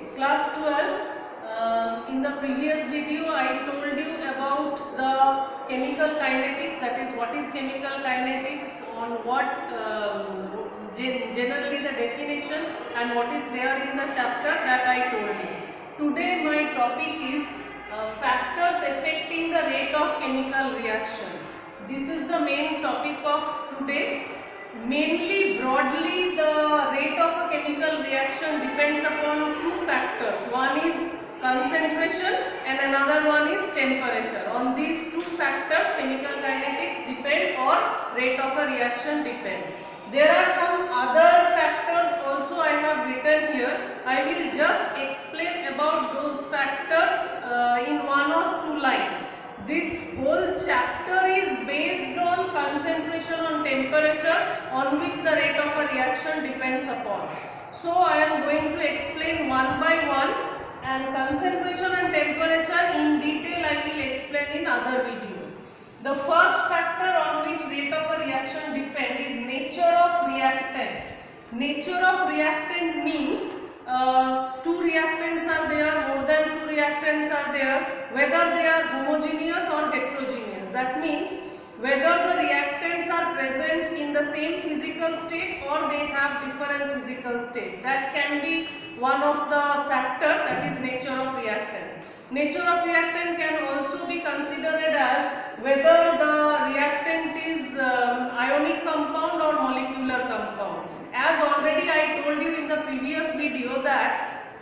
It's class 12. In the previous video I told you about the chemical kinetics, that is what is chemical kinetics, on what generally the definition and what is there in the chapter that I told you. Today my topic is factors affecting the rate of chemical reaction. This is the main topic of today. Mainly, broadly, the rate of a chemical reaction depends upon two factors. One is concentration and another one is temperature. On these two factors, chemical kinetics depend or rate of a reaction depend. There are some other factors also I have written here. I will just explain about those factors in one or two lines. This whole chapter is based on concentration on temperature, on which the rate of a reaction depends upon. So I am going to explain one by one, and concentration and temperature in detail I will explain in other video. The first factor on which rate of a reaction depends is nature of reactant. Nature of reactant means two reactants are there, more than two reactants are there, whether they are homogeneous or heterogeneous. That means whether the reactants are present in the same physical state or they have different physical state. That can be one of the factor, that is nature of reactant. Nature of reactant can also be considered as whether the reactant is ionic compound or molecular compound. As already I told you in the previous video that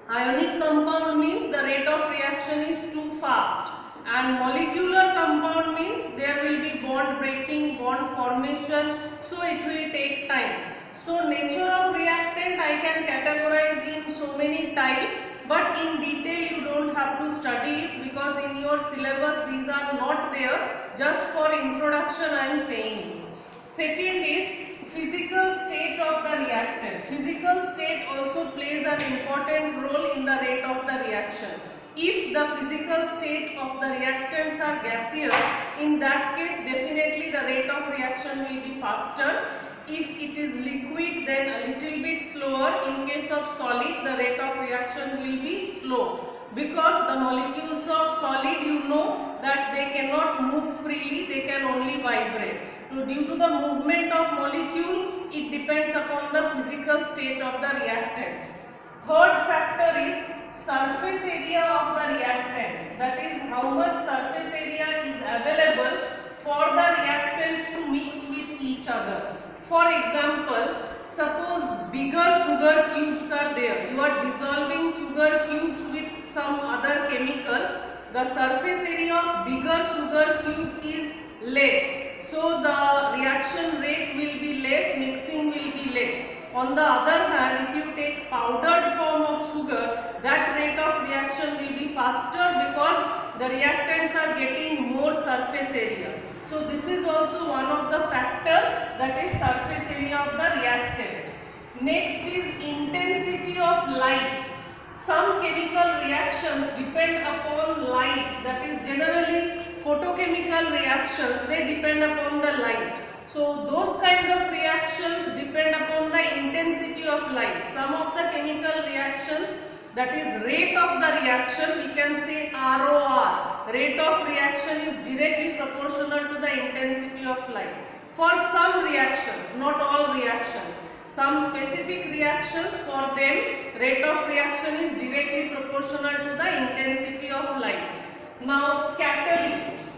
ionic compound means the rate of reaction is too fast, and molecular compound means there will be bond breaking, bond formation, so it will take time. So nature of reactant I can categorize in so many types, but in detail you don't have to study it because in your syllabus these are not there. Just for introduction I am saying. Second is physical state of the reactant. Physical state also plays an important role in the rate of the reaction. If the physical state of the reactants are gaseous, in that case definitely the rate of reaction will be faster. If it is liquid, then a little bit slower. In case of solid, the rate of reaction will be slow, because the molecules of solid, you know that they cannot move freely, they can only vibrate. So due to the movement of molecule, it depends upon the physical state of the reactants. Third factor is surface area of the reactants, that is how much surface area is available for the reactant to mix with each other. For example, suppose bigger sugar cubes are there, you are dissolving sugar cubes with some other chemical, the surface area of bigger sugar cube is less, so the reaction rate will be less, mixing will be less. On the other hand, if you take powdered form of sugar, that rate of reaction will be faster because the reactants are getting more surface area. So this is also one of the factor, that is surface area of the reactant. Next is intensity of light. Some chemical reactions depend upon light, that is generally photochemical reactions, they depend upon the light. So those kind of reactions depend upon the intensity of light. Some of the chemical reactions, that is rate of the reaction, we can say ROR, rate of reaction is directly proportional to the intensity of light. For some reactions, not all reactions, some specific reactions, for them rate of reaction is directly proportional to the intensity of light. Now catalyst.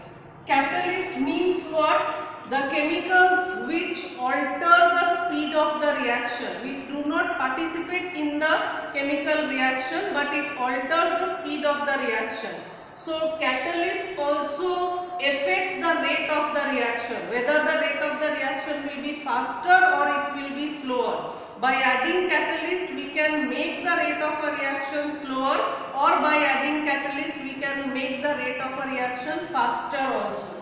Catalyst means what? The chemicals which alter the speed of the reaction, which do not participate in the chemical reaction but it alters the speed of the reaction. So catalysts also affect the rate of the reaction, whether the rate of the reaction will be faster or it will be slower. By adding catalyst we can make the rate of a reaction slower, or by adding catalyst we can make the rate of a reaction faster also.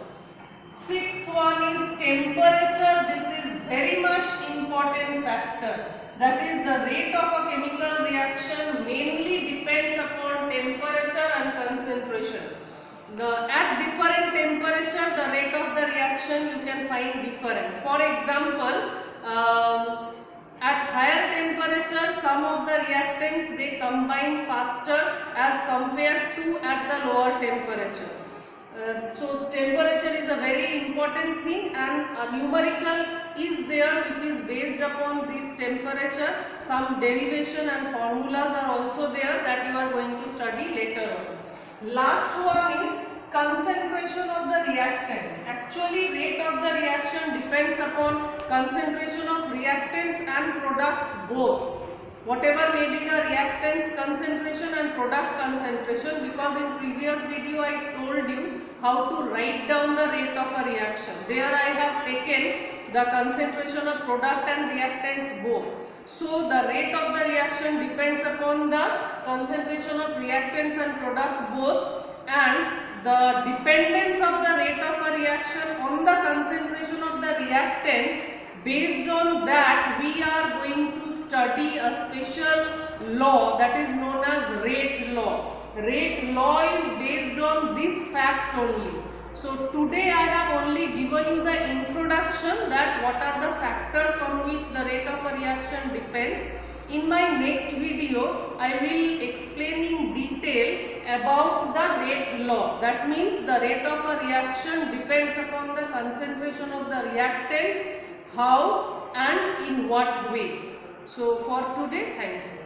Sixth one is temperature. This is very much important factor. That is the rate of a chemical reaction mainly depends upon temperature and concentration. At different temperature, the rate of the reaction you can find different. For example, At higher temperature, some of the reactants they combine faster as compared to at the lower temperature. So temperature is a very important thing, and a numerical is there which is based upon this temperature. Some derivation and formulas are also there that you are going to study later on. Last one is concentration of the reactants. Actually, rate of the reaction depends upon concentration of reactants and products both. Whatever may be the reactants concentration and product concentration, because in previous video I told you how to write down the rate of a reaction. There I have taken the concentration of product and reactants both. So the rate of the reaction depends upon the concentration of reactants and product both, and the dependence of the rate of a reaction on the concentration of the reactant. Based on that, we are going to study a special law that is known as rate law. Rate law is based on this fact only. So today I have only given you the introduction, that what are the factors on which the rate of a reaction depends. In my next video, I will explain in detail about the rate law. That means the rate of a reaction depends upon the concentration of the reactants, how and in what way. So for today, thank you.